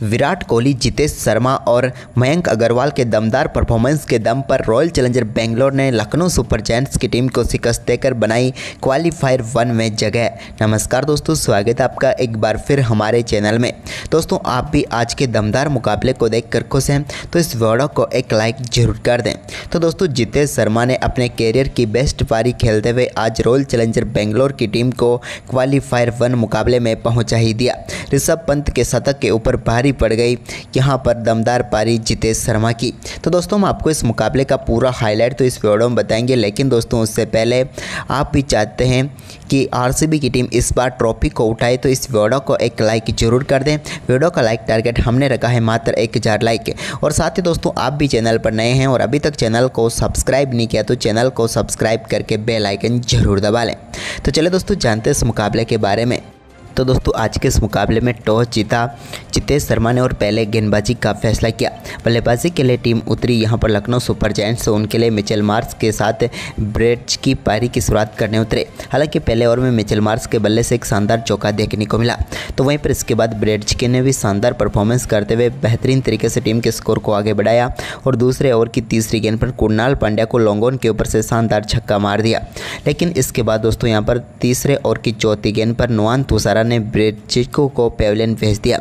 विराट कोहली, जितेश शर्मा और मयंक अग्रवाल के दमदार परफॉर्मेंस के दम पर रॉयल चैलेंजर बेंगलोर ने लखनऊ सुपर जायंट्स की टीम को शिकस्त देकर बनाई क्वालीफायर 1 में जगह। नमस्कार दोस्तों, स्वागत है आपका एक बार फिर हमारे चैनल में। दोस्तों, आप भी आज के दमदार मुकाबले को देखकर खुश हैं तो इस वीडियो को एक लाइक जरूर कर दें। तो दोस्तों, जितेश शर्मा ने अपने कैरियर की बेस्ट पारी खेलते हुए आज रॉयल चैलेंजर बेंगलोर की टीम को क्वालीफायर 1 मुकाबले में पहुंचा ही दिया। ऋषभ पंत के शतक के ऊपर भारी पड़ गई यहां पर दमदार पारी जितेश शर्मा की। तो दोस्तों, हम आपको इस मुकाबले का पूरा हाईलाइट तो इस वीडियो में बताएंगे, लेकिन दोस्तों उससे पहले आप भी चाहते हैं कि आरसीबी की टीम इस बार ट्रॉफी को उठाए तो इस वीडियो को एक लाइक जरूर कर दें। वीडियो का लाइक टारगेट हमने रखा है मात्र 1000 लाइक। और साथ ही दोस्तों, आप भी चैनल पर नए हैं और अभी तक चैनल को सब्सक्राइब नहीं किया तो चैनल को सब्सक्राइब करके बेल आइकन जरूर दबा लें। तो चलिए दोस्तों, जानते हैं इस मुकाबले के बारे में। तो दोस्तों, आज के इस मुकाबले में टॉस जीता जितेश शर्मा ने और पहले गेंदबाजी का फैसला किया। बल्लेबाजी के लिए टीम उतरी यहाँ पर लखनऊ सुपर जायंट्स, उनके लिए मिचेल मार्श के साथ ब्रेड्स की पारी की शुरुआत करने उतरे। हालांकि पहले ओवर में मिचेल मार्श के बल्ले से एक शानदार चौका देखने को मिला, तो वहीं पर इसके बाद ब्रेड्स ने भी शानदार परफॉर्मेंस करते हुए बेहतरीन तरीके से टीम के स्कोर को आगे बढ़ाया और दूसरे ओवर की तीसरी गेंद पर कुणाल पांड्या को लॉन्ग ऑन के ऊपर से शानदार छक्का मार दिया। लेकिन इसके बाद दोस्तों यहाँ पर तीसरे ओवर की चौथी गेंद पर नुआन तुषारा ने ब्रेडचिको को पेविलियन भेज दिया।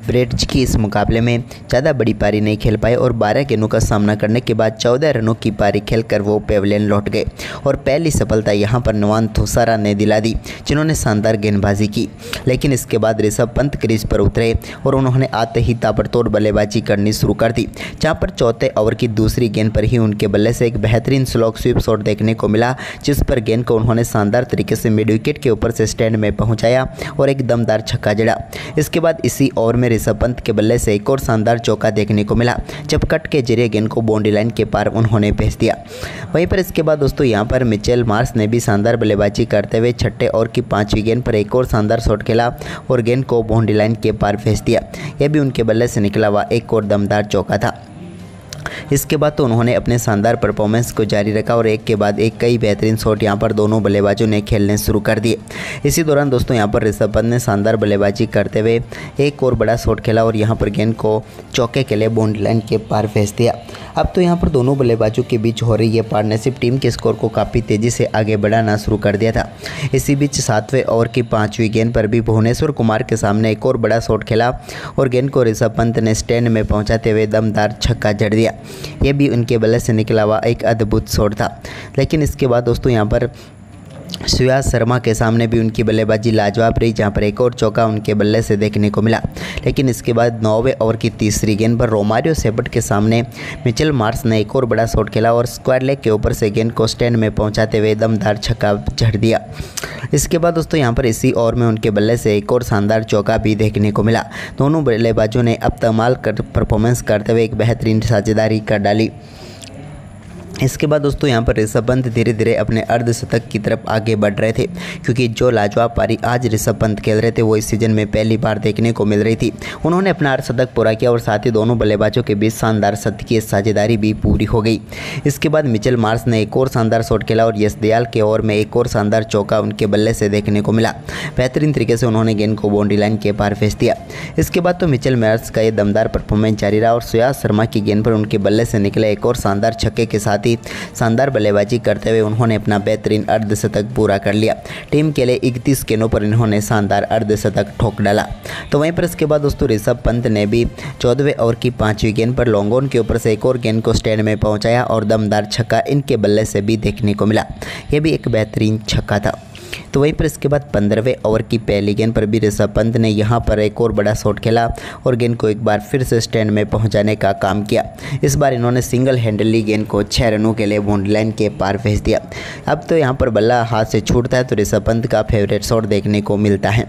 ब्रेडचिकी इस मुकाबले में ज़्यादा बड़ी पारी नहीं खेल पाए और 12 गेंदों का सामना करने के बाद 14 रनों की पारी खेलकर वो पेविलियन लौट गए और पहली सफलता यहां पर नुआन तुषारा ने दिला दी, जिन्होंने शानदार गेंदबाजी की। लेकिन इसके बाद ऋषभ पंत क्रीज पर उतरे और उन्होंने आते ही ताबड़तोड़ बल्लेबाजी करनी शुरू कर दी, जहाँ पर चौथे ओवर की दूसरी गेंद पर ही उनके बल्ले से एक बेहतरीन स्लॉग स्वीप शॉट देखने को मिला, जिस पर गेंद को उन्होंने शानदार तरीके से मिड विकेट के ऊपर से स्टैंड में पहुंचाया और एक दमदार छक्का जड़ा। इसके बाद इसी ओवर में ऋषभ पंत के बल्ले से एक और शानदार चौका देखने को मिला, जब कट के जरिए गेंद को बाउंड्री लाइन के पार उन्होंने भेज दिया। वहीं पर इसके बाद दोस्तों यहाँ पर मिचेल मार्श ने भी शानदार बल्लेबाजी करते हुए छठे ओवर की 5वीं गेंद पर एक और शानदार शॉट खेला और गेंद को बाउंड्री लाइन के पार भेज दिया। यह भी उनके बल्ले से निकला हुआ एक और दमदार चौका था। इसके बाद तो उन्होंने अपने शानदार परफॉर्मेंस को जारी रखा और एक के बाद एक कई बेहतरीन शॉट यहां पर दोनों बल्लेबाजों ने खेलने शुरू कर दिए। इसी दौरान दोस्तों यहां पर ऋषभ पंत ने शानदार बल्लेबाजी करते हुए एक और बड़ा शॉट खेला और यहां पर गेंद को चौके के लिए बाउंड्री लाइन के पार भेज दिया। अब तो यहां पर दोनों बल्लेबाजों के बीच हो रही है पार्टनरशिप टीम के स्कोर को काफ़ी तेज़ी से आगे बढ़ाना शुरू कर दिया था। इसी बीच 7वें ओवर की 5वीं गेंद पर भी भुवनेश्वर कुमार के सामने एक और बड़ा शॉट खेला और गेंद को ऋषभ पंत ने स्टैंड में पहुंचाते हुए दमदार छक्का जड़ दिया। यह भी उनके बल्ले से निकला हुआ एक अद्भुत शॉट था। लेकिन इसके बाद दोस्तों यहाँ पर सुयाश शर्मा के सामने भी उनकी बल्लेबाजी लाजवाब रही, जहां पर एक और चौका उनके बल्ले से देखने को मिला। लेकिन इसके बाद 9वें ओवर की तीसरी गेंद पर रोमारियो सेबर्ट के सामने मिचेल मार्श ने एक और बड़ा शॉट खेला और स्क्वायर लेग के ऊपर से गेंद को स्टैंड में पहुंचाते हुए दमदार छक्का जड़ दिया। इसके बाद दोस्तों यहाँ पर इसी ओवर में उनके बल्ले से एक और शानदार चौका भी देखने को मिला। दोनों बल्लेबाजों ने अब कमाल कर परफॉर्मेंस करते हुए एक बेहतरीन साझेदारी कर डाली। इसके बाद दोस्तों यहाँ पर ऋषभ पंत धीरे धीरे अपने अर्धशतक की तरफ आगे बढ़ रहे थे, क्योंकि जो लाजवाब पारी आज ऋषभ पंत खेल रहे थे वो इस सीजन में पहली बार देखने को मिल रही थी। उन्होंने अपना अर्धशतक पूरा किया और साथ ही दोनों बल्लेबाजों के बीच शानदार शतकीय साझेदारी भी पूरी हो गई। इसके बाद मिचेल मार्श ने एक और शानदार शॉट खेला और यश दयाल के ओवर में एक और शानदार चौका उनके बल्ले से देखने को मिला। बेहतरीन तरीके से उन्होंने गेंद को बाउंड्री लाइन के पार भेज दिया। इसके बाद तो मिचेल मार्श का ये दमदार परफॉर्मेंस जारी रहा और सुयाश शर्मा की गेंद पर उनके बल्ले से निकले एक और शानदार छक्के के साथ ही शानदार बल्लेबाजी करते हुए उन्होंने अपना बेहतरीन अर्धशतक पूरा कर लिया। टीम के लिए 31 गेंदों पर इन्होंने शानदार अर्धशतक ठोक डाला। तो वहीं पर इसके बाद दोस्तों ऋषभ पंत ने भी 14वें ओवर की 5वीं गेंद पर लॉन्ग ऑन के ऊपर से एक और गेंद को स्टैंड में पहुंचाया और दमदार छक्का इनके बल्ले से भी देखने को मिला। यह भी एक बेहतरीन छक्का था। तो वहीं पर इसके बाद 15वें ओवर की पहली गेंद पर भी ऋषभ पंत ने यहां पर एक और बड़ा शॉट खेला और गेंद को एक बार फिर से स्टैंड में पहुंचाने का काम किया। इस बार इन्होंने सिंगल हैंडली गेंद को 6 रनों के लिए बाउंड्री लाइन के पार भेज दिया। अब तो यहां पर बल्ला हाथ से छूटता है तो ऋषभ पंत का फेवरेट शॉट देखने को मिलता है।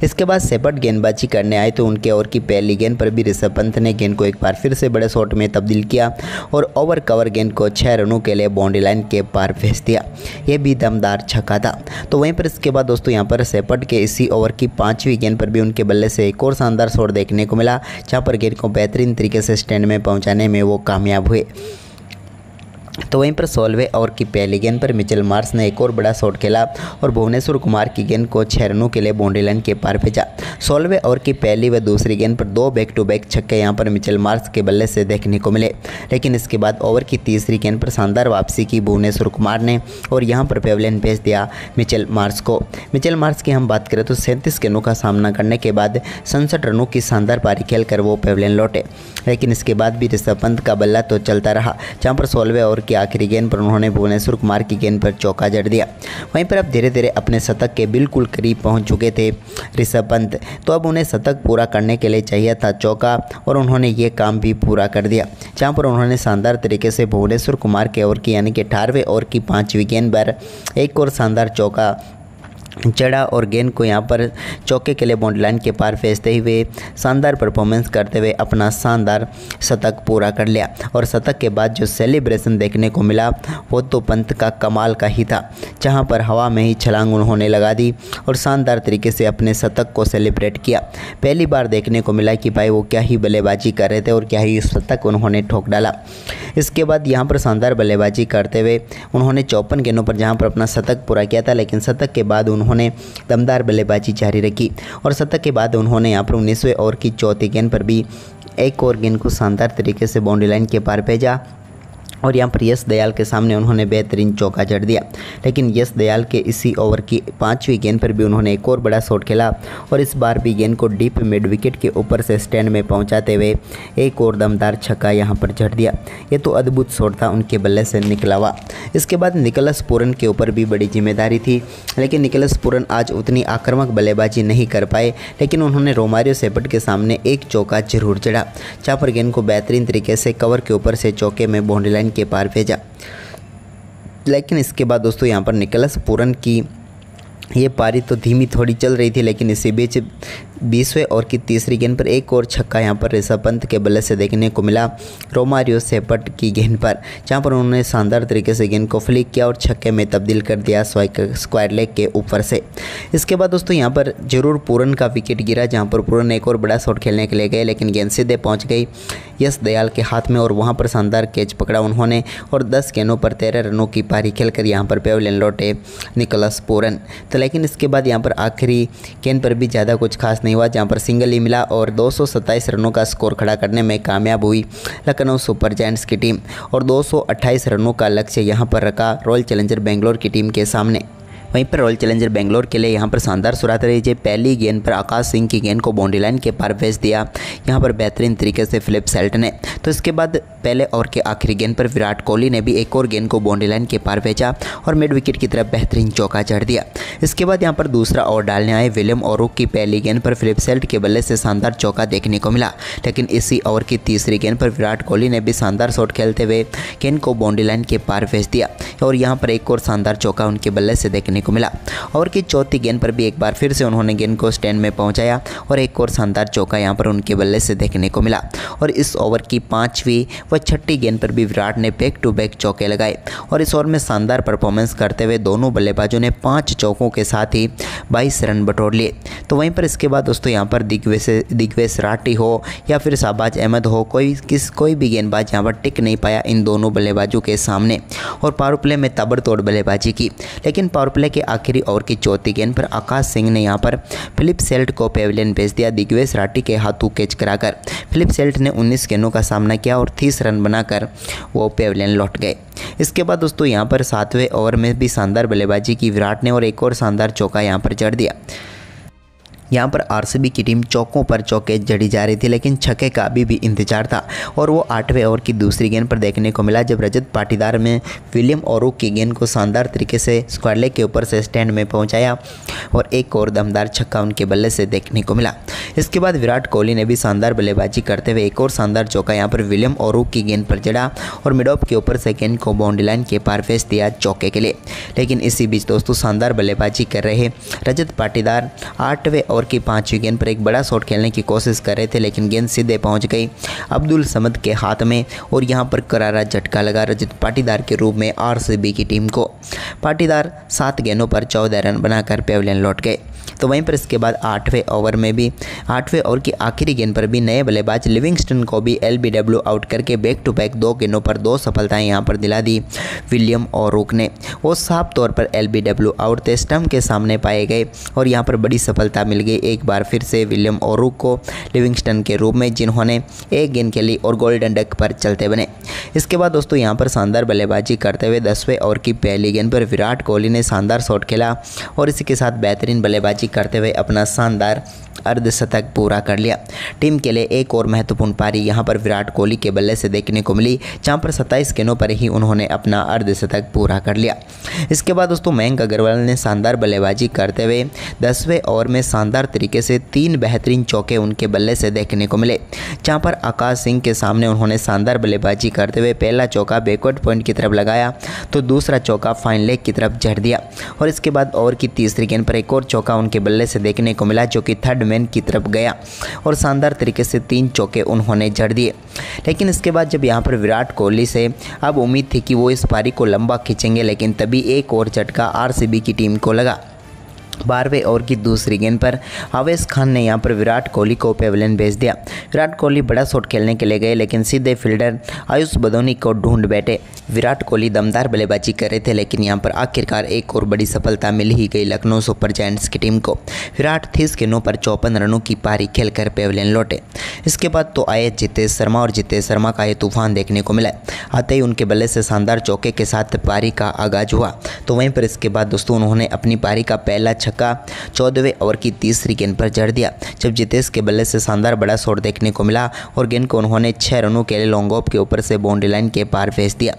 इसके बाद सेबर्ट गेंदबाजी करने आए तो उनके ओवर की पहली गेंद पर भी ऋषभ पंत ने गेंद को एक बार फिर से बड़े शॉट में तब्दील किया और ओवर कवर गेंद को 6 रनों के लिए बाउंड्री लाइन के पार भेज दिया। यह भी दमदार छक्का था। तो वहीं पर इसके बाद दोस्तों यहाँ पर सेपट के इसी ओवर की 5वीं गेंद पर भी उनके बल्ले से एक और शानदार शॉट देखने को मिला, जहाँ पर गेंद को बेहतरीन तरीके से स्टैंड में पहुँचाने में वो कामयाब हुए। तो वहीं पर 16वें ओवर की पहली गेंद पर मिचेल मार्श ने एक और बड़ा शॉट खेला और भुवनेश्वर कुमार की गेंद को 6 रनों के लिए बाउंड्री लाइन के पार भेजा। 16वें ओवर की पहली व दूसरी गेंद पर 2 बैक टू बैक छक्के यहां पर मिचेल मार्श के बल्ले से देखने को मिले, लेकिन इसके बाद ओवर की तीसरी गेंद पर शानदार वापसी की भुवनेश्वर कुमार ने और यहां पर पेविलियन भेज दिया मिचेल मार्श को। मिचेल मार्श की हम बात करें तो 37 गेंदों का सामना करने के बाद 67 रनों की शानदार पारी खेलकर वो पेविलियन लौटे, लेकिन इसके बाद भी ऋषभ पंत का बल्ला तो चलता रहा, जहां पर 16वें ओवर की आखिरी गेंद पर उन्होंने भुवनेश्वर कुमार की गेंद पर चौका जड़ दिया। वहीं पर अब धीरे धीरे अपने शतक के बिल्कुल करीब पहुंच चुके थे ऋषभ पंत, तो अब उन्हें शतक पूरा करने के लिए चाहिए था चौका और उन्होंने ये काम भी पूरा कर दिया, जहां पर उन्होंने शानदार तरीके से भुवनेश्वर कुमार के ओवर की यानी कि 18वें ओवर की 5वीं गेंद पर एक और शानदार चौका चढ़ा और गेंद को यहां पर चौके के लिए बाउंड्री लाइन के पार भेजते हुए शानदार परफॉर्मेंस करते हुए अपना शानदार शतक पूरा कर लिया। और शतक के बाद जो सेलिब्रेशन देखने को मिला वो तो पंत का कमाल का ही था, जहां पर हवा में ही छलांग उन्होंने लगा दी और शानदार तरीके से अपने शतक को सेलिब्रेट किया। पहली बार देखने को मिला कि भाई वो क्या ही बल्लेबाजी कर रहे थे और क्या ही शतक उन्होंने ठोक डाला। इसके बाद यहाँ पर शानदार बल्लेबाजी करते हुए उन्होंने 54 गेंदों पर जहाँ पर अपना शतक पूरा किया था, लेकिन शतक के बाद उन्होंने दमदार बल्लेबाजी जारी रखी और शतक के बाद उन्होंने यहाँ पर 19वें ओवर की चौथी गेंद पर भी एक और गेंद को शानदार तरीके से बाउंड्री लाइन के पार भेजा और यहाँ पर यश दयाल के सामने उन्होंने बेहतरीन चौका जड़ दिया। लेकिन यश दयाल के इसी ओवर की 5वीं गेंद पर भी उन्होंने एक और बड़ा शॉट खेला और इस बार भी गेंद को डीप मिड विकेट के ऊपर से स्टैंड में पहुंचाते हुए एक और दमदार छक्का यहाँ पर जड़ दिया। ये तो अद्भुत शॉट था उनके बल्ले से निकला हुआ। इसके बाद निकोलस पूरन के ऊपर भी बड़ी जिम्मेदारी थी, लेकिन निकोलस पूरन आज उतनी आक्रामक बल्लेबाजी नहीं कर पाए, लेकिन उन्होंने रोमारियो शेफर्ड के सामने एक चौका जरूर जड़ा, जहाँ पर गेंद को बेहतरीन तरीके से कवर के ऊपर से चौके में बाउंड्री लाइन के पार भेजा। लेकिन इसके बाद दोस्तों यहाँ पर निकोलस पूरन की ये पारी तो धीमी थोड़ी चल रही थी, लेकिन इसी बीच 20वें ओवर की तीसरी गेंद पर एक और छक्का यहाँ पर ऋषभ पंत के बल्ले से देखने को मिला रोमारियो शेफर्ड की गेंद पर, जहाँ पर उन्होंने शानदार तरीके से गेंद को फ्लिक किया और छक्के में तब्दील कर दिया स्क्वायर लेग के ऊपर से। इसके बाद दोस्तों यहाँ पर जरूर पूरन का विकेट गिरा, जहाँ पर पूरन एक और बड़ा शॉट खेलने के लिए गए, लेकिन गेंद सीधे पहुँच गई यश दयाल के हाथ में और वहाँ पर शानदार कैच पकड़ा उन्होंने और 10 गेंदों पर 13 रनों की पारी खेलकर यहाँ पर पेविलियन लौटे निकोलस पूरन। तो लेकिन इसके बाद यहाँ पर आखिरी गेंद पर भी ज़्यादा कुछ खास नहीं हुआ, जहाँ पर सिंगल ही मिला और 227 रनों का स्कोर खड़ा करने में कामयाब हुई लखनऊ सुपर जायंट्स की टीम और 228 रनों का लक्ष्य यहाँ पर रखा रॉयल चैलेंजर बेंगलोर की टीम के सामने। वहीं पर रॉयल चैलेंजर बेंगलोर के लिए यहाँ पर शानदार शुरुआत रही है। पहली गेंद पर आकाश सिंह की गेंद को बाउंड्री लाइन के पार भेज दिया यहाँ पर बेहतरीन तरीके से फिलिप सेल्ट ने। तो इसके बाद पहले ओवर के आखिरी गेंद पर विराट कोहली ने भी एक और गेंद को बाउंड्री लाइन के पार भेजा और मिड विकेट की तरफ बेहतरीन चौका जड़ दिया। इसके बाद यहाँ पर दूसरा ओवर डालने आए विलियम ओरुक की पहली गेंद पर फिलिप सेल्ट के बल्ले से शानदार चौका देखने को मिला, लेकिन इसी ओवर की तीसरी गेंद पर विराट कोहली ने भी शानदार शॉट खेलते हुए गेंद को बाउंड्री लाइन के पार भेज दिया और यहाँ पर एक और शानदार चौका उनके बल्ले से देखने को मिला। ओवर की चौथी गेंद पर भी एक बार फिर से उन्होंने गेंद को स्टैंड में पहुंचाया और एक और शानदार चौका यहां पर उनके बल्ले से देखने को मिला। और इस ओवर की 5वीं व 6ठी गेंद पर भी विराट ने बैक टू बैक चौके लगाए और इस ओवर में शानदार परफॉर्मेंस करते हुए दोनों बल्लेबाजों ने 5 चौकों के साथ ही 22 रन बटोर लिए। तो वहीं पर इसके बाद दोस्तों यहाँ पर दिग्वेश राठी हो या फिर शाहबाज अहमद हो, कोई भी गेंदबाज यहाँ पर टिक नहीं पाया इन दोनों बल्लेबाजों के सामने और पावर प्ले में ताबड़तोड़ बल्लेबाजी की। लेकिन पावर प्ले के आखिरी ओवर की चौथी गेंद पर आकाश सिंह ने यहाँ पर फिलिप सेल्ट को पेविलियन भेज दिया दिग्वेश राठी के हाथों कैच कराकर। फिलिप सेल्ट ने 19 गेंदों का सामना किया और 30 रन बनाकर वो पेविलियन लौट गए। इसके बाद दोस्तों यहाँ पर 7वें ओवर में भी शानदार बल्लेबाजी की विराट ने और एक और शानदार चौका यहाँ पर जड़ दिया। यहाँ पर आरसीबी की टीम चौकों पर चौके जड़ी जा रही थी, लेकिन छक्के का अभी भी इंतजार था और वो 8वें ओवर की दूसरी गेंद पर देखने को मिला जब रजत पाटीदार में विलियम ओरुक की गेंद को शानदार तरीके से स्क्वायर लेग के ऊपर से स्टैंड में पहुंचाया और एक और दमदार छक्का उनके बल्ले से देखने को मिला। इसके बाद विराट कोहली ने भी शानदार बल्लेबाजी करते हुए एक और शानदार चौका यहाँ पर विलियम ओरुक की गेंद पर जड़ा और मिड ऑफ के ऊपर से गेंद को बाउंड्री लाइन के पार भेज दिया चौके के लिए। लेकिन इसी बीच दोस्तों शानदार बल्लेबाजी कर रहे रजत पाटीदार 8वें ओवर की 5वीं गेंद पर एक बड़ा शॉट खेलने की कोशिश कर रहे थे, लेकिन गेंद सीधे पहुंच गई अब्दुल समद के हाथ में और यहां पर करारा झटका लगा रजत पाटीदार के रूप में आरसीबी की टीम को। पाटीदार 7 गेंदों पर 14 रन बनाकर पेविलियन लौट गए। तो वहीं पर इसके बाद 8वें ओवर की आखिरी गेंद पर भी नए बल्लेबाज लिविंगस्टन को भी एलबीडब्ल्यू आउट करके बैक टू बैक 2 गेंदों पर 2 सफलताएं यहां पर दिला दी विलियम ओरुक ने। वो साफ तौर पर एलबीडब्ल्यू आउट थे, स्टंप के सामने पाए गए और यहां पर बड़ी सफलता मिल गई एक बार फिर से विलियम ओरुक को लिविंगस्टन के रूप में, जिन्होंने एक गेंद खेली और गोल्डन डक पर चलते बने। इसके बाद दोस्तों यहां पर शानदार बल्लेबाजी करते हुए 10वें ओवर की पहली गेंद पर विराट कोहली ने शानदार शॉट खेला और इसी के साथ बेहतरीन बल्लेबाजी करते हुए अपना शानदार अर्धशतक पूरा कर लिया। टीम के लिए एक और महत्वपूर्ण पारी यहां पर विराट कोहली के बल्ले से देखने को मिली, जहां पर 27 गेंदों पर ही उन्होंने अपना अर्धशतक पूरा कर लिया। इसके बाद दोस्तों मयंक अग्रवाल ने शानदार बल्लेबाजी करते हुए 10वें ओवर में शानदार तरीके से 3 बेहतरीन चौके उनके बल्ले से देखने को मिले, जहां पर आकाश सिंह के सामने उन्होंने शानदार बल्लेबाजी करते हुए पहला चौका बैकवर्ड पॉइंट की तरफ लगाया तो दूसरा चौका फाइन लेग की तरफ जड़ दिया और इसके बाद ओवर की तीसरी गेंद पर एक और चौका उनके बल्ले से देखने को मिला जो कि थर्ड मैन की तरफ गया और शानदार तरीके से 3 चौके उन्होंने जड़ दिए। लेकिन इसके बाद जब यहाँ पर विराट कोहली से अब उम्मीद थी कि वो इस पारी को लंबा खींचेंगे, लेकिन तभी एक और झटका आरसीबी की टीम को लगा। 12वें ओवर की दूसरी गेंद पर आवेश खान ने यहां पर विराट कोहली को पेविलियन भेज दिया। विराट कोहली बड़ा शॉट खेलने के लिए गए, लेकिन सीधे फील्डर आयुष बदोनी को ढूंढ बैठे। विराट कोहली दमदार बल्लेबाजी कर रहे थे, लेकिन यहां पर आखिरकार एक और बड़ी सफलता मिल ही गई लखनऊ सुपर जायंट्स की टीम को। विराट 30 गेंदों पर 54 रनों की पारी खेलकर पेविलियन लौटे। इसके बाद तो आए जितेश शर्मा और जितेश शर्मा का ये तूफान देखने को मिला। आते ही उनके बल्ले से शानदार चौके के साथ पारी का आगाज हुआ। तो वहीं पर इसके बाद दोस्तों उन्होंने अपनी पारी का पहला छक्का 14वें ओवर की तीसरी गेंद पर जड़ दिया, जब जितेश के बल्ले से शानदार बड़ा शॉट देखने को मिला और गेंद को उन्होंने 6 रनों के लिए लॉन्ग ऑफ के ऊपर से बाउंड्री लाइन के पार भेज दिया।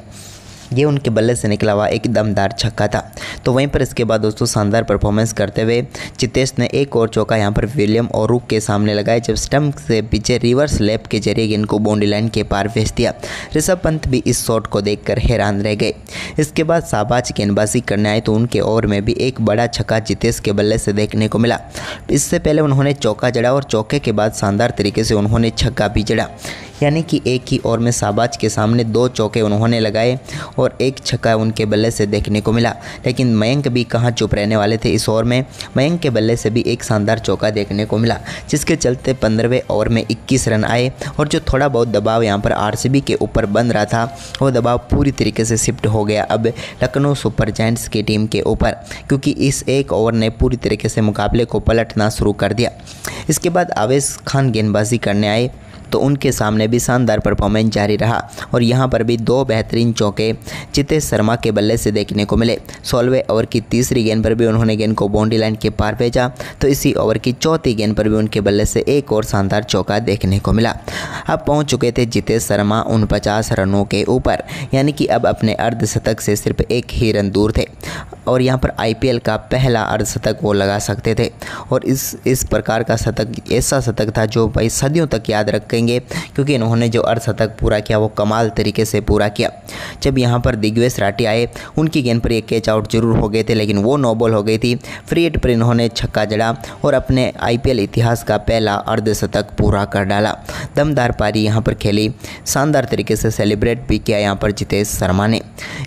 ये उनके बल्ले से निकला हुआ एक दमदार छक्का था। तो वहीं पर इसके बाद दोस्तों शानदार परफॉर्मेंस करते हुए जितेश ने एक और चौका यहां पर विलियम ओरुक के सामने लगाया, जब स्टंप से पीछे रिवर्स लैप के जरिए गेंद को बाउंड्री लाइन के पार भेज दिया। ऋषभ पंत भी इस शॉट को देखकर हैरान रह गए। इसके बाद शाबाश गेंदबाजी करने आए तो उनके ओवर में भी एक बड़ा छक्का जितेश के बल्ले से देखने को मिला। इससे पहले उन्होंने चौका जड़ा और चौके के बाद शानदार तरीके से उन्होंने छक्का भी जड़ा, यानी कि एक ही ओवर में शाबाश के सामने 2 चौके उन्होंने लगाए और एक छक्का उनके बल्ले से देखने को मिला। लेकिन मयंक भी कहाँ चुप रहने वाले थे। इस ओवर में मयंक के बल्ले से भी एक शानदार चौका देखने को मिला, जिसके चलते 15वें ओवर में 21 रन आए और जो थोड़ा बहुत दबाव यहाँ पर आरसीबी के ऊपर बन रहा था वो दबाव पूरी तरीके से शिफ्ट हो गया अब लखनऊ सुपर जायंट्स की टीम के ऊपर, क्योंकि इस एक ओवर ने पूरी तरीके से मुकाबले को पलटना शुरू कर दिया। इसके बाद आवेश खान गेंदबाजी करने आए तो उनके सामने भी शानदार परफॉर्मेंस जारी रहा और यहां पर भी 2 बेहतरीन चौके जितेश शर्मा के बल्ले से देखने को मिले। 16वें ओवर की तीसरी गेंद पर भी उन्होंने गेंद को बाउंड्री लाइन के पार भेजा, तो इसी ओवर की चौथी गेंद पर भी उनके बल्ले से एक और शानदार चौका देखने को मिला। अब पहुंच चुके थे जितेश शर्मा 49 रनों के ऊपर, यानी कि अब अपने अर्धशतक से सिर्फ 1 ही रन दूर थे और यहाँ पर आईपीएल का पहला अर्धशतक वो लगा सकते थे। और इस प्रकार का शतक ऐसा शतक था जो भाई सदियों तक याद रखेंगे, क्योंकि इन्होंने जो अर्धशतक पूरा किया वो कमाल तरीके से पूरा किया। जब यहाँ पर दिग्वेश राठी आए उनकी गेंद पर एक कैच आउट जरूर हो गए थे, लेकिन वो नो बॉल हो गई थी। फ्री हिट पर इन्होंने छक्का जड़ा और अपने आईपीएल इतिहास का पहला अर्धशतक पूरा कर डाला। दमदार पारी यहाँ पर खेली, शानदार तरीके से सेलिब्रेट भी किया यहाँ पर जितेश शर्मा ने।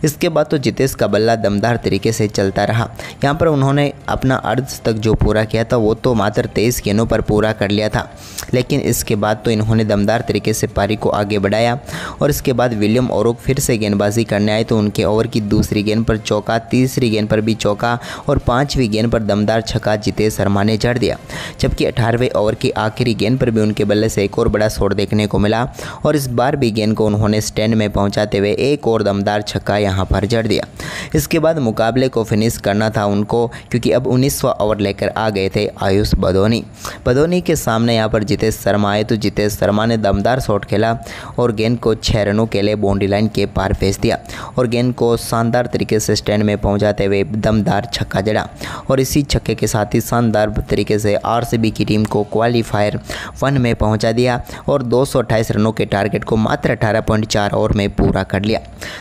इसके बाद तो जितेश का बल्ला दमदार तरीके से चलता रहा। यहाँ पर उन्होंने अपना अर्धशतक जो पूरा किया था वो तो मात्र 23 गेंदों पर पूरा कर लिया था, लेकिन इसके बाद तो इन्होंने दमदार तरीके से पारी को आगे बढ़ाया और इसके बाद विलियम ओरुक फिर से गेंदबाजी करने आए तो उनके ओवर की दूसरी गेंद पर चौका, तीसरी गेंद पर भी चौका और 5वीं गेंद पर दमदार छक्का जितेश शर्मा ने जड़ दिया। जबकि 18वें ओवर की आखिरी गेंद पर भी उनके बल्ले से एक और बड़ा शॉट देखने को मिला और इस बार भी गेंद को उन्होंने स्टैंड में पहुंचाते हुए एक और दमदार छक्का यहां पर जड़ दिया। इसके बाद मुकाबले को फिनिश करना था उनको, क्योंकि अब 19वां ओवर लेकर आ गए थे आयुष बदोनी के सामने यहाँ पर जितेश शर्मा आए तो जितेश शर्मा ने दमदार शॉट खेला और गेंद को 6 रनों के लिए बाउंड्री लाइन के पार भेज दिया और गेंद को शानदार तरीके से स्टैंड में पहुंचाते हुए दमदार छक्का जड़ा और इसी छक्के के साथ ही शानदार तरीके से आरसीबी की टीम को क्वालीफायर 1 में पहुंचा दिया और 228 रनों के टारगेट को मात्र 18.4 ओवर में पूरा कर लिया।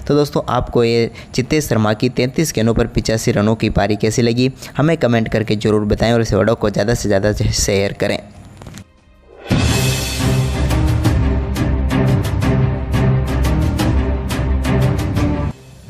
तो दोस्तों आपको ये जितेश शर्मा की 33 गेंदों पर 85 रनों की पारी कैसी लगी हमें कमेंट करके ज़रूर बताएं और इस वीडियो को ज़्यादा से ज़्यादा शेयर करें।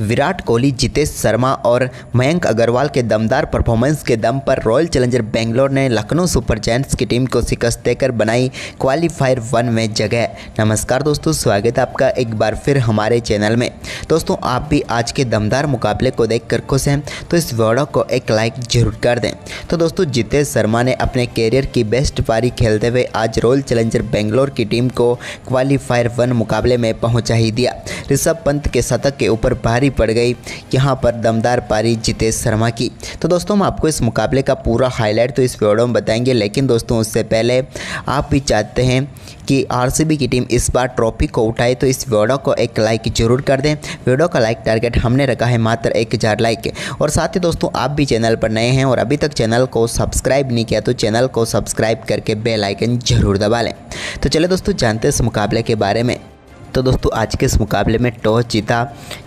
विराट कोहली, जितेश शर्मा और मयंक अग्रवाल के दमदार परफॉर्मेंस के दम पर रॉयल चैलेंजर बेंगलोर ने लखनऊ सुपर जायंट्स की टीम को शिकस्त देकर बनाई क्वालीफायर 1 में जगह। नमस्कार दोस्तों, स्वागत है आपका एक बार फिर हमारे चैनल में। दोस्तों, आप भी आज के दमदार मुकाबले को देखकर खुश हैं तो इस वीडियो को एक लाइक जरूर कर दें। तो दोस्तों, जितेश शर्मा ने अपने कैरियर की बेस्ट पारी खेलते हुए आज रॉयल चैलेंजर बेंगलोर की टीम को क्वालीफायर 1 मुकाबले में पहुंचा ही दिया। ऋषभ पंत के शतक के ऊपर भारी पड़ गई यहां पर दमदार पारी जितेश शर्मा की। तो दोस्तों, हम आपको इस मुकाबले का पूरा हाईलाइट तो इस वीडियो में बताएंगे, लेकिन दोस्तों उससे पहले आप भी चाहते हैं कि आरसीबी की टीम इस बार ट्रॉफी को उठाए तो इस वीडियो को एक लाइक जरूर कर दें। वीडियो का लाइक टारगेट हमने रखा है मात्र 1000 लाइक। और साथ ही दोस्तों, आप भी चैनल पर नए हैं और अभी तक चैनल को सब्सक्राइब नहीं किया तो चैनल को सब्सक्राइब करके बेल आइकन जरूर दबा लें। तो चलिए दोस्तों, जानते हैं इस मुकाबले के बारे में। तो दोस्तों, आज के इस मुकाबले में टॉस जीता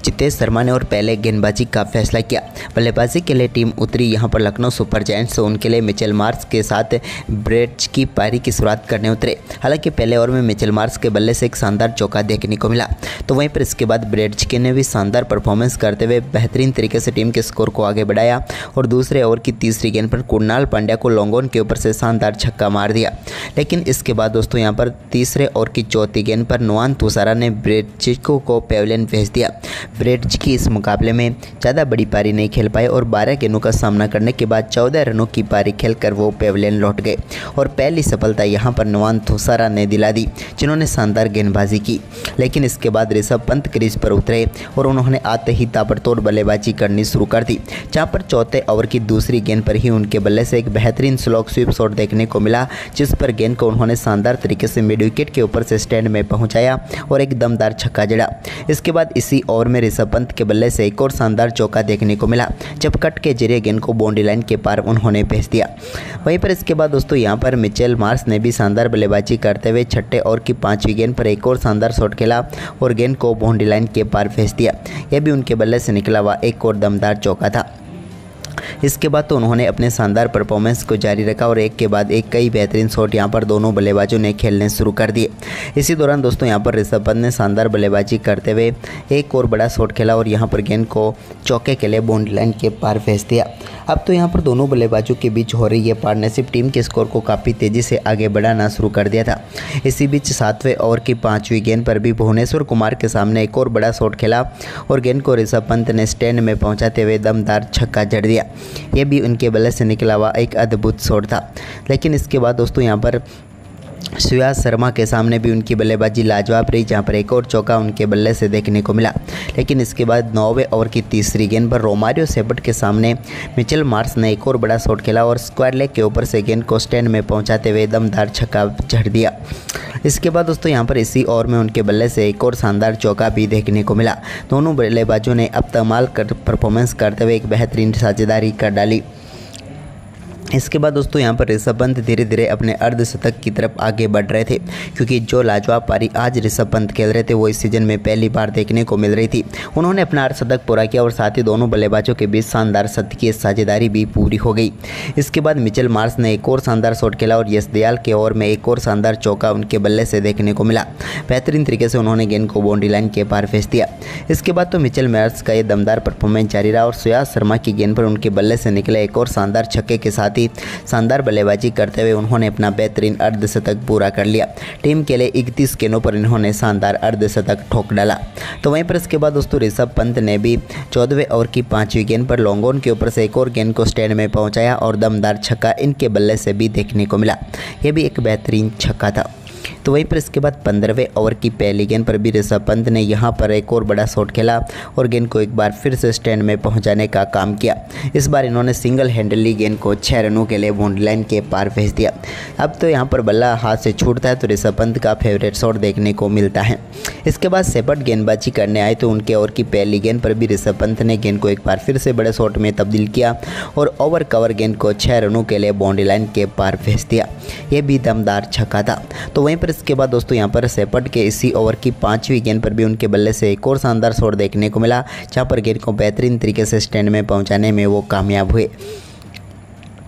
जितेश शर्मा ने और पहले गेंदबाजी का फैसला किया। बल्लेबाजी के लिए टीम उतरी यहां पर लखनऊ सुपर जायंट्स, उनके लिए मिचेल मार्श के साथ ब्रेड्स की पारी की शुरुआत करने उतरे। हालांकि पहले ओवर में मिचेल मार्श के बल्ले से एक शानदार चौका देखने को मिला, तो वहीं पर इसके बाद ब्रेड्स ने भी शानदार परफॉर्मेंस करते हुए बेहतरीन तरीके से टीम के स्कोर को आगे बढ़ाया और दूसरे ओवर की तीसरी गेंद पर कुणाल पांड्या को लॉन्ग ऑन के ऊपर से शानदार छक्का मार दिया। लेकिन इसके बाद दोस्तों यहाँ पर तीसरे ओवर की चौथी गेंद पर नुआन तुषारा ने ब्रेडचिको को पेविलियन भेज दिया। ब्रेडचिकी इस मुकाबले में ज़्यादा बड़ी पारी नहीं खेल पाए और 12 गेंदों का सामना करने के बाद 14 रनों की पारी खेलकर वो पेविलियन लौट गए और पहली सफलता यहां पर नुआन तुषारा ने दिला दी, जिन्होंने शानदार गेंदबाजी की। लेकिन इसके बाद ऋषभ पंत क्रीज पर उतरे और उन्होंने आते ही ताबड़तोड़ बल्लेबाजी करनी शुरू कर दी, जहाँ पर चौथे ओवर की दूसरी गेंद पर ही उनके बल्ले से एक बेहतरीन स्लॉग स्वीप शॉट देखने को मिला, जिस पर गेंद को उन्होंने शानदार तरीके से मिड विकेट के ऊपर से स्टैंड में पहुंचाया और एक दमदार छक्का जड़ा। इसके बाद इसी ओवर में ऋषभ पंत के बल्ले से एक और शानदार चौका देखने को मिला, जब कट के जरिए गेंद को बाउंड्री लाइन के पार उन्होंने भेज दिया। वहीं पर इसके बाद दोस्तों यहाँ पर मिचेल मार्श ने भी शानदार बल्लेबाजी करते हुए छठे ओवर की 5वीं गेंद पर एक और शानदार शॉट खेला और गेंद को बाउंड्री लाइन के पार भेज दिया। यह भी उनके बल्ले से निकला हुआ एक और दमदार चौका था। इसके बाद तो उन्होंने अपने शानदार परफॉर्मेंस को जारी रखा और एक के बाद एक कई बेहतरीन शॉट यहां पर दोनों बल्लेबाजों ने खेलने शुरू कर दिए। इसी दौरान दोस्तों यहां पर ऋषभ पंत ने शानदार बल्लेबाजी करते हुए एक और बड़ा शॉट खेला और यहां पर गेंद को चौके के लिए बाउंड्री लाइन के पार भेज दिया। अब तो यहां पर दोनों बल्लेबाजों के बीच हो रही है पार्टनरशिप टीम के स्कोर को काफ़ी तेज़ी से आगे बढ़ाना शुरू कर दिया था। इसी बीच 7वें ओवर की 5वीं गेंद पर भी भुवनेश्वर कुमार के सामने एक और बड़ा शॉट खेला और गेंद को ऋषभ पंत ने स्टैंड में पहुंचाते हुए दमदार छक्का जड़ दिया। यह भी उनके बल्ले से निकला हुआ एक अद्भुत शॉट था। लेकिन इसके बाद दोस्तों यहाँ पर सुयाश शर्मा के सामने भी उनकी बल्लेबाजी लाजवाब रही, जहां पर एक और चौका उनके बल्ले से देखने को मिला। लेकिन इसके बाद 9वें ओवर की तीसरी गेंद पर रोमारियो सेबर्ट के सामने मिचेल मार्श ने एक और बड़ा शॉट खेला और स्क्वायर लेग के ऊपर से गेंद को स्टैंड में पहुंचाते हुए दमदार छक्का जड़ दिया। इसके बाद दोस्तों यहाँ पर इसी ओवर में उनके बल्ले से एक और शानदार चौका भी देखने को मिला। दोनों बल्लेबाजों ने अब कमाल कर परफॉर्मेंस करते हुए एक बेहतरीन साझेदारी कर डाली। इसके बाद दोस्तों यहाँ पर ऋषभ पंत धीरे धीरे अपने अर्धशतक की तरफ आगे बढ़ रहे थे, क्योंकि जो लाजवाब पारी आज ऋषभ पंत खेल रहे थे वो इस सीजन में पहली बार देखने को मिल रही थी। उन्होंने अपना अर्धशतक पूरा किया और साथ ही दोनों बल्लेबाजों के बीच शानदार शतकीय साझेदारी भी पूरी हो गई। इसके बाद मिचेल मार्श ने एक और शानदार शॉट खेला और यश दयाल के ओवर में एक और शानदार चौका उनके बल्ले से देखने को मिला। बेहतरीन तरीके से उन्होंने गेंद को बाउंड्री लाइन के पार भेज दिया। इसके बाद तो मिचेल मार्श का ये दमदार परफॉर्मेंस जारी रहा और सुयाश शर्मा की गेंद पर उनके बल्ले से निकले एक और शानदार छक्के के साथ ही शानदार बल्लेबाजी करते हुए उन्होंने अपना बेहतरीन अर्धशतक पूरा कर लिया। टीम के लिए 31 गेंदों पर इन्होंने शानदार अर्धशतक ठोक डाला। तो वहीं पर इसके बाद दोस्तों ऋषभ पंत ने भी 14वें ओवर की 5वीं गेंद पर लॉन्ग ऑन के ऊपर से एक और गेंद को स्टैंड में पहुंचाया और दमदार छक्का इनके बल्ले से भी देखने को मिला। यह भी एक बेहतरीन छक्का था। तो वहीं पर इसके बाद 15वें ओवर की पहली गेंद पर भी ऋषभ पंत ने यहां पर एक और बड़ा शॉट खेला और गेंद को एक बार फिर से स्टैंड में पहुंचाने का काम किया। इस बार इन्होंने सिंगल हैंडली गेंद को 6 रनों के लिए बाउंड्री लाइन के पार भेज दिया। अब तो यहां पर बल्ला हाथ से छूटता है तो ऋषभ पंत का फेवरेट शॉट देखने को मिलता है। इसके बाद सेबर्ट गेंदबाजी करने आए तो उनके ओवर की पहली गेंद पर भी ऋषभ पंत ने गेंद को एक बार फिर से बड़े शॉट में तब्दील किया और ओवर कवर गेंद को 6 रनों के लिए बाउंड्री लाइन के पार भेज दिया। यह भी दमदार छक्का था। तो वहीं पर इसके बाद दोस्तों यहाँ पर सेबर्ट के इसी ओवर की 5वीं गेंद पर भी उनके बल्ले से एक और शानदार शॉट देखने को मिला, जहाँ पर गेंद को बेहतरीन तरीके से स्टैंड में पहुँचाने में वो कामयाब हुए।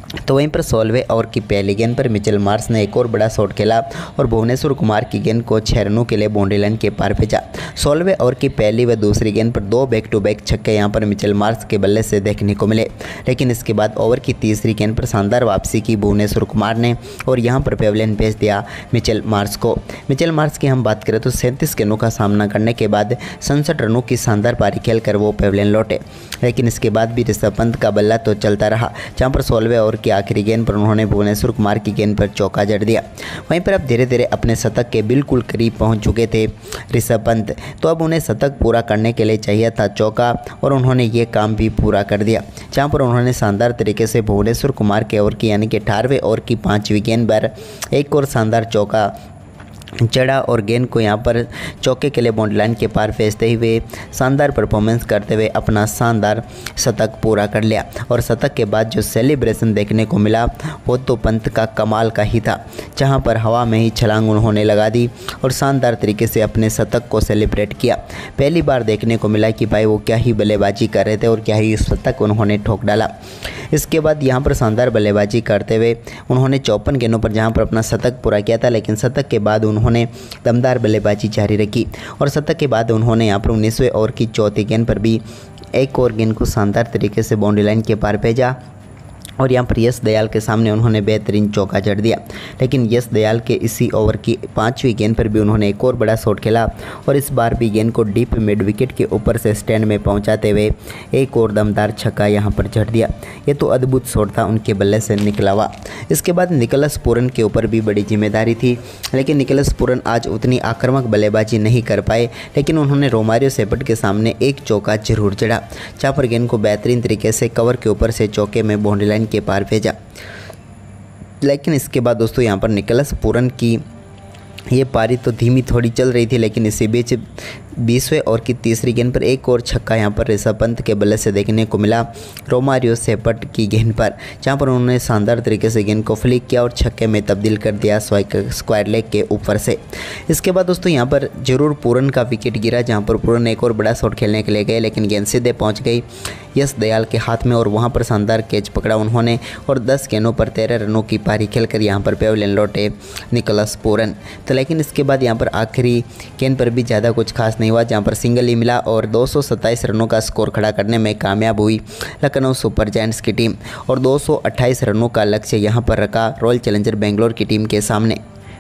तो वहीं पर 16वें ओवर की पहली गेंद पर मिचेल मार्श ने एक और बड़ा शॉट खेला और भुवनेश्वर कुमार की गेंद को 6 रनों के लिए बाउंड्री लाइन के पार भेजा। 16वें ओवर की पहली व दूसरी गेंद पर 2 बैक टू बैक छक्के यहां पर मिचेल मार्श के बल्ले से देखने को मिले, लेकिन इसके बाद ओवर की तीसरी गेंद पर शानदार वापसी की भुवनेश्वर कुमार ने और यहां पर पेविलियन भेज दिया मिचेल मार्श को। मिचेल मार्श की हम बात करें तो 37 गेंदों का सामना करने के बाद 67 रनों की शानदार पारी खेलकर वो पेविलियन लौटे, लेकिन इसके बाद भी ऋषभ पंत का बल्ला तो चलता रहा, जहां पर 16वें ओवर की आखिरी गेंद पर उन्होंने भुवनेश्वर कुमार की गेंद पर चौका जड़ दिया। वहीं पर अब धीरे धीरे अपने शतक के बिल्कुल करीब पहुंच चुके थे ऋषभ पंत, तो अब उन्हें शतक पूरा करने के लिए चाहिए था चौका और उन्होंने ये काम भी पूरा कर दिया, जहां पर उन्होंने शानदार तरीके से भुवनेश्वर कुमार के ओवर की यानी कि 18वें ओवर की 5वीं गेंद पर एक और शानदार चौका चढ़ा और गेंद को यहां पर चौके के लिए बाउंड्री लाइन के पार भेजते हुए शानदार परफॉर्मेंस करते हुए अपना शानदार शतक पूरा कर लिया। और शतक के बाद जो सेलिब्रेशन देखने को मिला वो तो पंत का कमाल का ही था, जहां पर हवा में ही छलांग उन्होंने लगा दी और शानदार तरीके से अपने शतक को सेलिब्रेट किया। पहली बार देखने को मिला कि भाई वो क्या ही बल्लेबाजी कर रहे थे और क्या ही शतक उन्होंने ठोक डाला। इसके बाद यहाँ पर शानदार बल्लेबाजी करते हुए उन्होंने 54 गेंदों पर जहाँ पर अपना शतक पूरा किया था, लेकिन शतक के बाद उन्होंने दमदार बल्लेबाजी जारी रखी और शतक के बाद उन्होंने यहाँ पर 19वें ओवर की चौथी गेंद पर भी एक और गेंद को शानदार तरीके से बाउंड्री लाइन के पार भेजा और यहाँ पर यश दयाल के सामने उन्होंने बेहतरीन चौका जड़ दिया। लेकिन यश दयाल के इसी ओवर की 5वीं गेंद पर भी उन्होंने एक और बड़ा शॉट खेला और इस बार भी गेंद को डीप मिड विकेट के ऊपर से स्टैंड में पहुंचाते हुए एक और दमदार छक्का यहाँ पर जड़ दिया। ये तो अद्भुत शॉट था उनके बल्ले से निकला हुआ। इसके बाद निकोलस पूरन के ऊपर भी बड़ी जिम्मेदारी थी, लेकिन निकोलस पूरन आज उतनी आक्रामक बल्लेबाजी नहीं कर पाए, लेकिन उन्होंने रोमारियो शेफर्ड के सामने एक चौका जरूर जड़ा, जहाँ पर गेंद को बेहतरीन तरीके से कवर के ऊपर से चौके में बाउंड्री लाइन के पार भेजा। लेकिन इसके बाद दोस्तों यहाँ पर निकोलस पूरन की ये पारी तो धीमी थोड़ी चल रही थी, लेकिन इसी बीच 20वें ओवर की तीसरी गेंद पर एक और छक्का यहाँ पर ऋषभ पंत के बल्ले से देखने को मिला रोमारियो शेफर्ड की गेंद पर, जहाँ पर उन्होंने शानदार तरीके से गेंद को फ्लिक किया और छक्के में तब्दील कर दिया स्क्वायर लेग के ऊपर से। इसके बाद दोस्तों यहाँ पर जरूर पूरन का विकेट गिरा, जहाँ पर पूरन एक और बड़ा शॉट खेलने के लिए गए, लेकिन गेंद सीधे पहुँच गई यश दयाल के हाथ में और वहाँ पर शानदार कैच पकड़ा उन्होंने और 10 गेंदों पर 13 रनों की पारी खेलकर यहाँ पर पेविलियन लौटे निकोलस पूरन। तो लेकिन इसके बाद यहाँ पर आखिरी गेंद पर भी ज़्यादा कुछ खास नहीं हुआ, जहाँ पर सिंगल ही मिला और 227 रनों का स्कोर खड़ा करने में कामयाब हुई लखनऊ सुपर जायंट्स की टीम और 228 रनों का लक्ष्य यहाँ पर रखा रॉयल चैलेंजर बेंगलोर की टीम के सामने।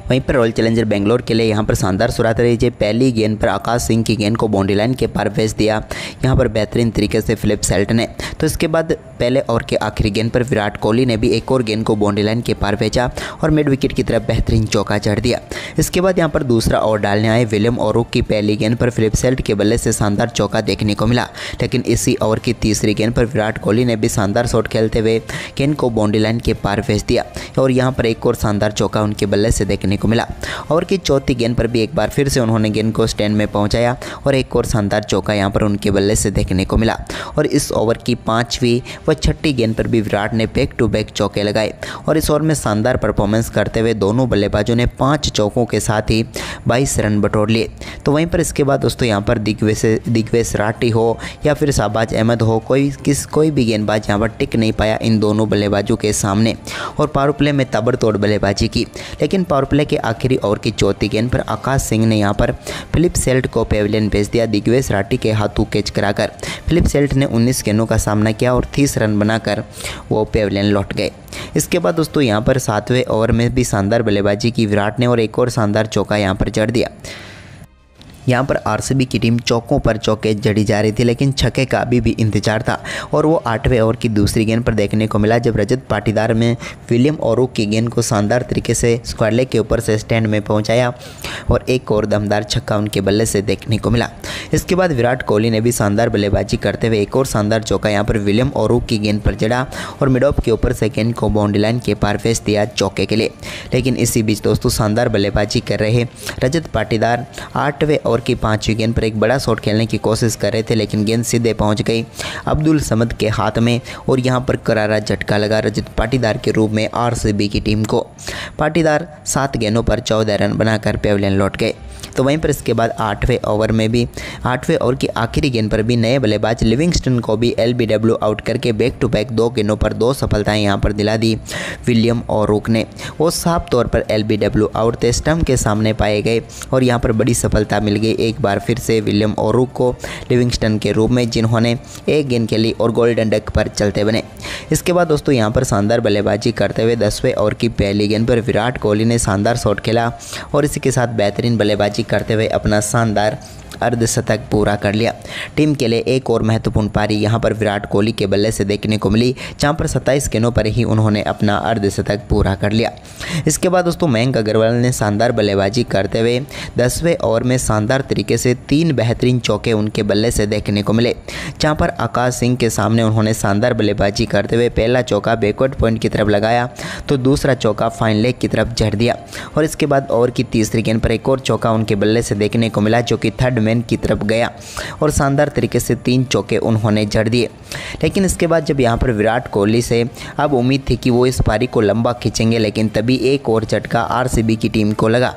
वहीं पर रॉयल चैलेंजर बेंगलोर के लिए यहाँ पर शानदार शुरुआत रही है। पहली गेंद पर आकाश सिंह की गेंद को बाउंड्री लाइन के पार भेज दिया यहाँ पर बेहतरीन तरीके से फिलिप सेल्ट ने। तो इसके बाद पहले ओवर के आखिरी गेंद पर विराट कोहली ने भी एक और गेंद को बाउंड्री लाइन के पार भेजा और मिड विकेट की तरफ बेहतरीन चौका जड़ दिया। इसके बाद यहाँ पर दूसरा ओवर डालने आए विलियम ओरुक की पहली गेंद पर फिलिप सेल्ट के बल्ले से शानदार चौका देखने को मिला, लेकिन इसी ओवर की तीसरी गेंद पर विराट कोहली ने भी शानदार शॉट खेलते हुए गेंद को बाउंड्री लाइन के पार भेज दिया और यहाँ पर एक और शानदार चौका उनके बल्ले से देखने को मिला। ओवर की चौथी गेंद पर भी एक बार फिर से उन्होंने गेंद को स्टैंड में पहुंचाया और एक और शानदार चौका यहां पर उनके बल्ले से देखने को मिला। और इस ओवर की 5वीं व 6ठी गेंद पर भी विराट ने बैक टू बैक चौके लगाए और इस ओवर में शानदार परफॉर्मेंस करते हुए दोनों बल्लेबाजों ने 5 चौकों के साथ ही 22 रन बटोर लिए। तो वहीं पर इसके बाद दोस्तों यहाँ पर दिग्वेश राठी हो या फिर शाहबाज अहमद हो, कोई भी गेंदबाज यहाँ पर टिक नहीं पाया इन दोनों बल्लेबाजों के सामने और पावर प्ले में ताबड़तोड़ बल्लेबाजी की। लेकिन पावर प्ले के आखिरी ओवर की चौथी गेंद पर आकाश सिंह ने यहां पर फिलिप सेल्ट को पेविलियन भेज दिया दिग्वेश राठी के हाथों कैच कराकर। फिलिप सेल्ट ने 19 गेंदों का सामना किया और 30 रन बनाकर वो पेविलियन लौट गए। इसके बाद दोस्तों यहां पर 7वें ओवर में भी शानदार बल्लेबाजी की विराट ने और एक और शानदार चौका यहां पर जड़ दिया। यहाँ पर आरसीबी की टीम चौकों पर चौके जड़ी जा रही थी, लेकिन छक्के का अभी भी इंतजार था और वो 8वें ओवर की दूसरी गेंद पर देखने को मिला, जब रजत पाटीदार में विलियम ओरुक की गेंद को शानदार तरीके से स्क्वायर लेग के ऊपर से स्टैंड में पहुंचाया और एक और दमदार छक्का उनके बल्ले से देखने को मिला। इसके बाद विराट कोहली ने भी शानदार बल्लेबाजी करते हुए एक और शानदार चौका यहाँ पर विलियम ओरुक की गेंद पर जड़ा और मिड ऑफ के ऊपर से गेंद को बाउंड्री लाइन के पार भेज दिया चौके के लिए। लेकिन इसी बीच दोस्तों शानदार बल्लेबाजी कर रहे रजत पाटीदार 8वें ओवर की 5वीं गेंद पर एक बड़ा शॉट खेलने की कोशिश कर रहे थे, लेकिन गेंद सीधे पहुंच गई अब्दुल समद के हाथ में और यहां पर करारा झटका लगा रजत पाटीदार के रूप में आरसीबी की टीम को। पाटीदार 7 गेंदों पर 14 रन बनाकर पेविलियन लौट गए। तो वहीं पर इसके बाद 8वें ओवर की आखिरी गेंद पर भी नए बल्लेबाज लिविंगस्टन को भी LBW आउट करके बैक टू बैक 2 गेंदों पर 2 सफलताएं यहां पर दिला दी विलियम ओरुक ने। वो साफ तौर पर LBW आउट थे, स्टंप के सामने पाए गए और यहां पर बड़ी सफलता मिल गई एक बार फिर से विलियम ओरुक को लिविंगस्टन के रूप में, जिन्होंने एक गेंद खेली और गोल्डन डक पर चलते बने। इसके बाद दोस्तों यहां पर शानदार बल्लेबाजी करते हुए 10वें ओवर की पहली गेंद पर विराट कोहली ने शानदार शॉट खेला और इसी के साथ बेहतरीन बल्लेबाजी करते हुए अपना शानदार अर्धशतक पूरा कर लिया। टीम के लिए एक और महत्वपूर्ण पारी यहां पर विराट कोहली के बल्ले से देखने को मिली, जहां पर 27 गेंदों पर ही उन्होंने अपना अर्धशतक पूरा कर लिया। इसके बाद दोस्तों मयंक अग्रवाल ने शानदार बल्लेबाजी करते हुए 10वें ओवर में शानदार तरीके से 3 बेहतरीन चौके उनके बल्ले से देखने को मिले, जहां पर आकाश सिंह के सामने उन्होंने शानदार बल्लेबाजी करते हुए पहला चौका बैकवर्ड पॉइंट की तरफ लगाया तो दूसरा चौका फाइन लेग की तरफ जड़ दिया और इसके बाद ओवर की तीसरी गेंद पर एक और चौका उनके बल्ले से देखने को मिला, जो कि थर्ड मैन की तरफ गया और शानदार तरीके से 3 चौके उन्होंने जड़ दिए। लेकिन इसके बाद जब यहां पर विराट कोहली से अब उम्मीद थी कि वो इस पारी को लंबा खींचेंगे, लेकिन तभी एक और झटका RCB की टीम को लगा।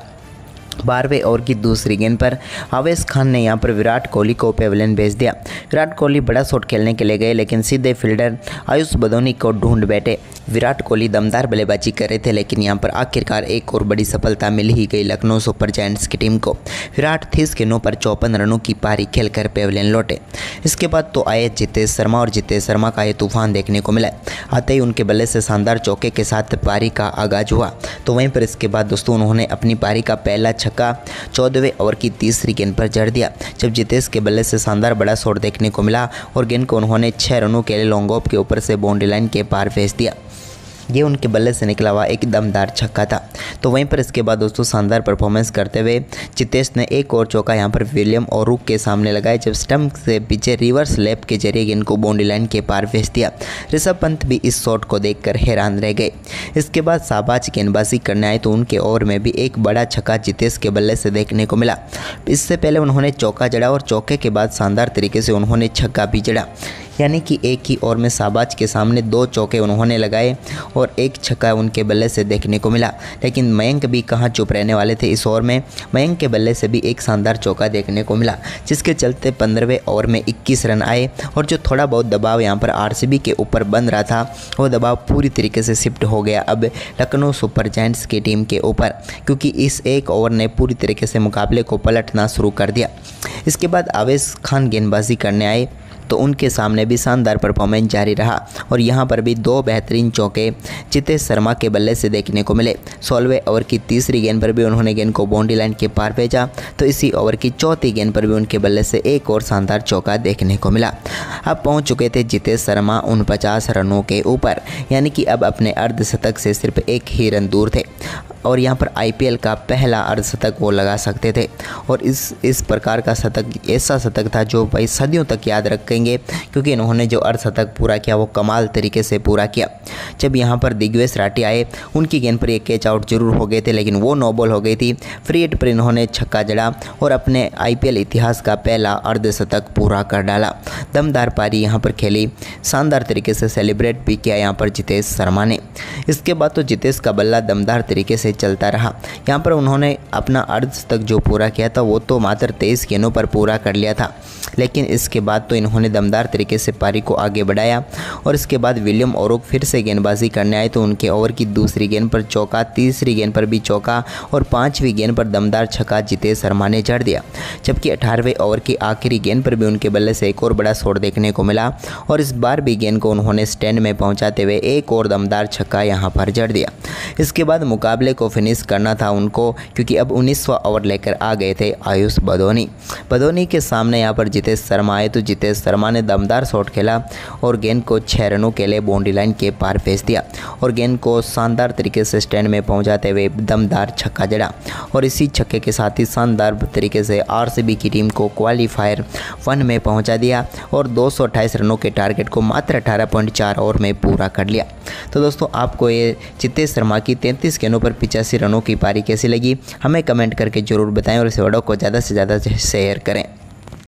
12वें ओवर की दूसरी गेंद पर आवेश खान ने यहां पर विराट कोहली को पेविलियन भेज दिया। विराट कोहली बड़ा शॉट खेलने के लिए गए, लेकिन सीधे फील्डर आयुष बदोनी को ढूंढ बैठे। विराट कोहली दमदार बल्लेबाजी कर रहे थे, लेकिन यहां पर आखिरकार एक और बड़ी सफलता मिल ही गई लखनऊ सुपर जायंट्स की टीम को। विराट 30 गेंदों पर 54 रनों की पारी खेलकर पेविलियन लौटे। इसके बाद तो आए जितेश शर्मा और जितेश शर्मा का ये तूफान देखने को मिला। आते ही उनके बल्ले से शानदार चौके के साथ पारी का आगाज हुआ, तो वहीं पर इसके बाद दोस्तों उन्होंने अपनी पारी का पहला छक्का 14वें ओवर की तीसरी गेंद पर जड़ दिया, जब जितेश के बल्ले से शानदार बड़ा शॉट देखने को मिला और गेंद को उन्होंने 6 रनों के लिए लॉन्ग ऑफ के ऊपर से बाउंड्री लाइन के पार भेज दिया। ये उनके बल्ले से निकला हुआ एक दमदार छक्का था। तो वहीं पर इसके बाद दोस्तों शानदार परफॉर्मेंस करते हुए जितेश ने एक और चौका यहां पर विलियम ओरुक के सामने लगाया, जब स्टंप से पीछे रिवर्स लैप के जरिए गेंद को बाउंड्री लाइन के पार भेज दिया। ऋषभ पंत भी इस शॉट को देखकर हैरान रह गए। इसके बाद शाबाश गेंदबाजी करने आए तो उनके ओवर में भी एक बड़ा छक्का जितेश के बल्ले से देखने को मिला। इससे पहले उन्होंने चौका जड़ा और चौके के बाद शानदार तरीके से उन्होंने छक्का भी जड़ा, यानी कि एक ही ओवर में शाबाश के सामने 2 चौके उन्होंने लगाए और एक छक्का उनके बल्ले से देखने को मिला। लेकिन मयंक भी कहाँ चुप रहने वाले थे। इस ओवर में मयंक के बल्ले से भी एक शानदार चौका देखने को मिला, जिसके चलते 15वें ओवर में 21 रन आए और जो थोड़ा बहुत दबाव यहाँ पर RCB के ऊपर बन रहा था वो दबाव पूरी तरीके से शिफ्ट हो गया अब लखनऊ सुपर जायंट्स की टीम के ऊपर, क्योंकि इस एक ओवर ने पूरी तरीके से मुकाबले को पलटना शुरू कर दिया। इसके बाद आवेश खान गेंदबाजी करने आए तो उनके सामने भी शानदार परफॉर्मेंस जारी रहा और यहां पर भी 2 बेहतरीन चौके जितेश शर्मा के बल्ले से देखने को मिले। 16वें ओवर की तीसरी गेंद पर भी उन्होंने गेंद को बाउंड्री लाइन के पार भेजा, तो इसी ओवर की चौथी गेंद पर भी उनके बल्ले से एक और शानदार चौका देखने को मिला। अब पहुंच चुके थे जितेश शर्मा 49 रनों के ऊपर, यानी कि अब अपने अर्धशतक से सिर्फ 1 ही रन दूर थे और यहाँ पर IPL का पहला अर्धशतक वो लगा सकते थे। और इस प्रकार का शतक ऐसा शतक था जो भाई सदियों तक याद रखेंगे, क्योंकि इन्होंने जो अर्धशतक पूरा किया वो कमाल तरीके से पूरा किया। जब यहाँ पर दिग्वेश राठी आए उनकी गेंद पर एक कैच आउट जरूर हो गए थे, लेकिन वो नो बॉल हो गई थी। फ्री हिट पर इन्होंने छक्का जड़ा और अपने IPL इतिहास का पहला अर्धशतक पूरा कर डाला। दमदार पारी यहाँ पर खेली, शानदार तरीके से सेलिब्रेट भी किया यहाँ पर जितेश शर्मा ने। इसके बाद तो जितेश का बल्ला दमदार तरीके से चलता रहा। यहाँ पर उन्होंने अपना अर्धशतक जो पूरा किया था वो तो मात्र 23 गेंदों पर पूरा कर लिया था, लेकिन इसके बाद तो इन्होंने दमदार तरीके से पारी को आगे बढ़ाया और इसके बाद विलियम ओरुक फिर से गेंदबाजी करने आए तो उनके ओवर की दूसरी गेंद पर चौका, तीसरी गेंद पर भी चौका और 5वीं गेंद पर दमदार छक्का जितेश शर्मा ने जड़ दिया। जबकि 18वें ओवर की आखिरी गेंद पर भी उनके बल्ले से एक और बड़ा शॉट देखने को मिला और इस बार भी गेंद को उन्होंने स्टैंड में पहुंचाते हुए एक और दमदार छक्का यहां पर जड़ दिया। इसके बाद मुकाबले को फिनिश करना था उनको, क्योंकि अब 19वां ओवर लेकर आ गए थे आयुष बदोनी के सामने यहाँ पर जितेश शर्मा आए तो जितेश शर्मा ने दमदार शॉट खेला और गेंद को 6 रनों के लिए बाउंड्री लाइन के पार भेज दिया और गेंद को शानदार तरीके से स्टैंड में पहुंचाते हुए दमदार छक्का जड़ा और इसी छक्के के साथ ही शानदार तरीके से RCB की टीम को क्वालीफायर 1 में पहुंचा दिया और 228 रनों के टारगेट को मात्र 18.4 ओवर में पूरा कर लिया। तो दोस्तों आपको ये जितेश शर्मा की 33 गेंदों पर 85 रनों की पारी कैसी लगी हमें कमेंट करके ज़रूर बताएं और इस वीडियो को ज़्यादा से ज़्यादा शेयर करें।